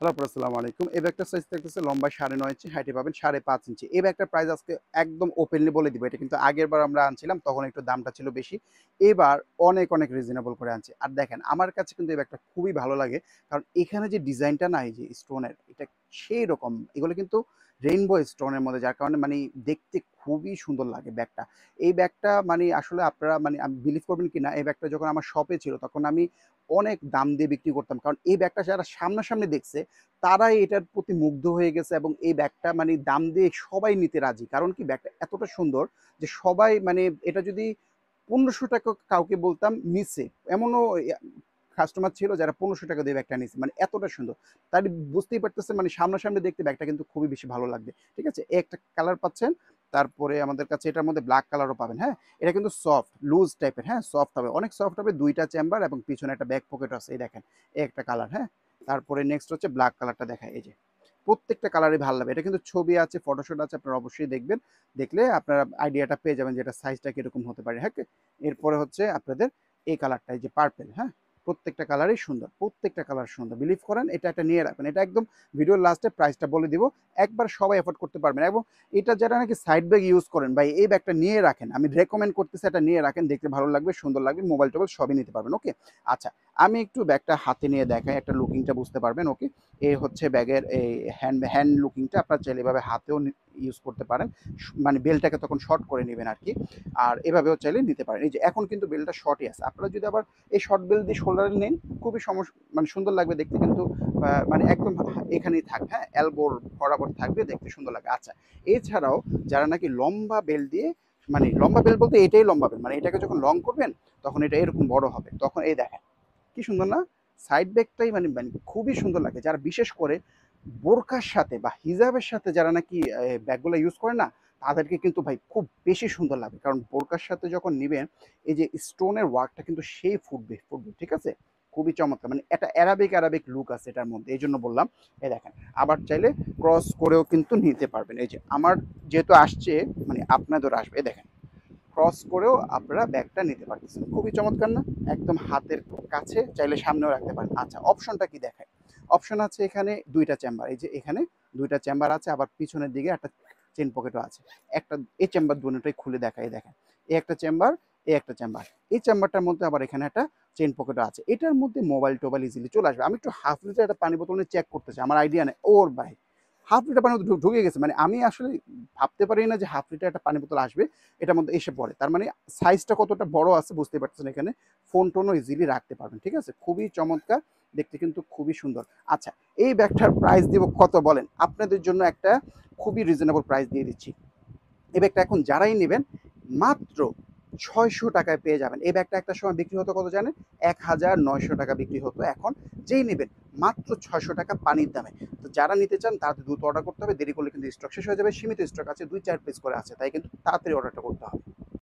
Hello, আসসালামু আলাইকুম। এই ব্যাগটার সাইজ থাকতেছে লম্বায় ৯.৫ ইঞ্চি, হাইটে পাবেন ৫.৫ ইঞ্চি। এই ব্যাগটার প্রাইস আজকে একদম ওপেনলি বলে দিব। এটা কিন্তু আগেরবার আমরা আনছিলাম, তখন একটু দামটা ছিল বেশি। এবার অনেক রিজনেবল করে আনছি। আর দেখেন, আমার কাছে কিন্তু এই ব্যাগটা খুবই ভালো লাগে। কারণ এখানে যে ডিজাইনটা না, এই যে স্টোনের, এটা সেই রকম। এগুলো কিন্তু রেইনবো স্টোনের মধ্যে, যার কারণে মানে দেখতে খুবই সুন্দর লাগে ব্যাগটা। এই ব্যাগটা মানে আসলে আপনারা মানে বিলিভ করবেন কিনা, এই ব্যাগটা যখন আমার শপে ছিল তখন আমি অনেক দাম দিয়ে বিক্রি করতাম। কারণ এই ব্যাগটা যারা সামনাসামনি দেখছে তারাই এটার প্রতি মুগ্ধ হয়ে গেছে, এবং এই ব্যাগটা মানে দাম দিয়ে সবাই নিতে রাজি। কারণ কি, ব্যাগটা এতটা সুন্দর যে সবাই মানে এটা যদি ১৫০০ টাকা কাউকে বলতাম নিচে, এমনও কাস্টমার ছিল যারা ১৫০০ টাকা দিয়ে ব্যাগটা নিচ্ছে, মানে এতটা সুন্দর। তাই বুঝতেই পারতেছে মানে সামনাসামনি দেখতে ব্যাগটা কিন্তু খুবই বেশি ভালো লাগবে। ঠিক আছে, একটা কালার পাচ্ছেন। তারপরে আমাদের কাছে এটার মধ্যে ব্ল্যাক কালারও পাবেন। হ্যাঁ, এটা কিন্তু সফট লুজ টাইপের। হ্যাঁ, সফট হবে, অনেক সফট হবে। দুইটা চেম্বার এবং পিছনে একটা ব্যাক পকেট আছে। এই দেখেন, এই একটা কালার। হ্যাঁ, তারপরে নেক্সট হচ্ছে ব্ল্যাক কালারটা দেখায়। এই যে প্রত্যেকটা কালারই ভালো লাগবে। এটা কিন্তু ছবি আছে, ফটোশুট আছে, আপনারা অবশ্যই দেখবেন। দেখলে আপনারা আইডিয়াটা পেয়ে যাবেন যে এটা সাইজটা কিরকম হতে পারে। হ্যাঁ, এরপরে হচ্ছে আপনাদের এই কালারটা, এই যে পার্পেল। হ্যাঁ, প্রত্যেকটা কালারই সুন্দর, প্রত্যেকটা কালার সুন্দর। বিলিভ করেন, এটা একটা নিয়ে রাখবেন। এটা একদম ভিডিওর লাস্টে প্রাইসটা বলে দিব, একবার সবাই এফোর্ড করতে পারবেন। এবং এটা যারা নাকি সাইড ব্যাগ ইউজ করেন, ভাই এই ব্যাগটা নিয়ে রাখেন, আমি রেকমেন্ড করতেছি এটা নিয়ে রাখেন। দেখতে ভালো লাগবে, সুন্দর লাগবে, মোবাইল টোবাইল সবই নিতে পারবেন। ওকে, আচ্ছা, আমি একটু ব্যাগটা হাতে নিয়ে দেখাই, একটা লুকিংটা বুঝতে পারবেন। ওকে, এই হচ্ছে ব্যাগের এই হ্যান্ড লুকিংটা। আপনার চাইলে এভাবে হাতেও ইউজ করতে পারেন, মানে বেলটাকে তখন শর্ট করে নেবেন আর কি। আর এভাবেও চাইলে নিতে পারেন। এই যে এখন কিন্তু বেলটা শর্টই আছে, আপনারা যদি আবার এই শর্ট বেল দিয়ে শোল্ডারে নেন, খুবই মানে সুন্দর লাগবে দেখতে। কিন্তু মানে একদম এখানেই থাকবে। হ্যাঁ, এলবোর বরাবর থাকবে, দেখতে সুন্দর লাগে। আচ্ছা, এছাড়াও যারা নাকি লম্বা বেল দিয়ে, মানে লম্বা বেল বলতে এটাই লম্বা বেল, মানে এটাকে যখন লং করবেন তখন এটা এরকম বড় হবে, তখন এই দেখেন কি সুন্দর না? সাইড ব্যাগটাই মানে মানে খুবই সুন্দর লাগে। যারা বিশেষ করে বোরকার সাথে বা হিজাবের সাথে যারা নাকি ব্যাগগুলো ইউজ করে না, তাদেরকে কিন্তু ভাই খুব বেশি সুন্দর লাগে। কারণ বোরকার সাথে যখন নিবেন, এই যে স্টোনের ওয়ার্কটা কিন্তু সেই ফুটবে। ঠিক আছে, খুবই চমৎকার। মানে একটা অ্যারাবিক লুক আছে এটার মধ্যে, এই জন্য বললাম। এই দেখেন, আবার চাইলে ক্রস করেও কিন্তু নিতে পারবেন। এই যে আমার যেহেতু আসছে, মানে আপনাদের আসবে, এই দেখেন ক্রস করেও আপনারা ব্যাগটা নিতে পারতেছেন। খুবই চমৎকার না? একদম হাতের কাছে, চাইলে সামনেও রাখতে পারেন। আচ্ছা, অপশনটা কি দেখায়? অপশন আছে এখানে দুইটা চেম্বার। এই যে এখানে দুইটা চেম্বার আছে, আবার পিছনের দিকে একটা চেন পকেটও আছে। একটা এই চেম্বার দুটোটাই খুলে দেখায়, দেখেন এই একটা চেম্বার, এই একটা চেম্বার। এই চেম্বারটার মধ্যে আবার এখানে একটা চেন পকেটও আছে। এটার মধ্যে মোবাইল টোবাইল ইজিলি চলে আসবে। আমি একটু হাফ লিটার একটা পানি বোতল নিয়ে চেক করতে চাই, আমার আইডিয়া নেই। ওর ভাই, হাফ লিটার পানি ঢুকে গেছে। মানে আমি আসলে ভাবতে পারি না যে হাফ লিটার একটা পানি বোতল আসবে এটার মধ্যে এসে পড়ে। তার মানে সাইজটা কতটা বড় আছে বুঝতে পারছেন। এখানে ফোন টোনও ইজিলি রাখতে পারবেন। ঠিক আছে, খুবই চমৎকার, দেখতে কিন্তু খুবই সুন্দর। আচ্ছা, এই ব্যাগটার প্রাইস দিব কত বলেন? আপনাদের জন্য একটা খুবই রিজনেবল প্রাইস দিয়ে দিচ্ছি। এই ব্যাগটা এখন যারাই নেবেন মাত্র ৬০০ টাকায় পেয়ে যাবেন। এই ব্যাগটা একটা সময় বিক্রি হতো কত জানেন? ১,৯০০ টাকা বিক্রি হতো। এখন যেই নেবেন মাত্র ৬০০ টাকা পানির দামে। তো যারা নিতে চান তাদের দ্রুত অর্ডার করতে হবে, দেরি করলে কিন্তু স্টক শেষ হয়ে যাবে। সীমিত স্টক আছে, ২-৪ পিস করে আছে, তাই কিন্তু তাড়াতাড়ি অর্ডারটা করতে হবে।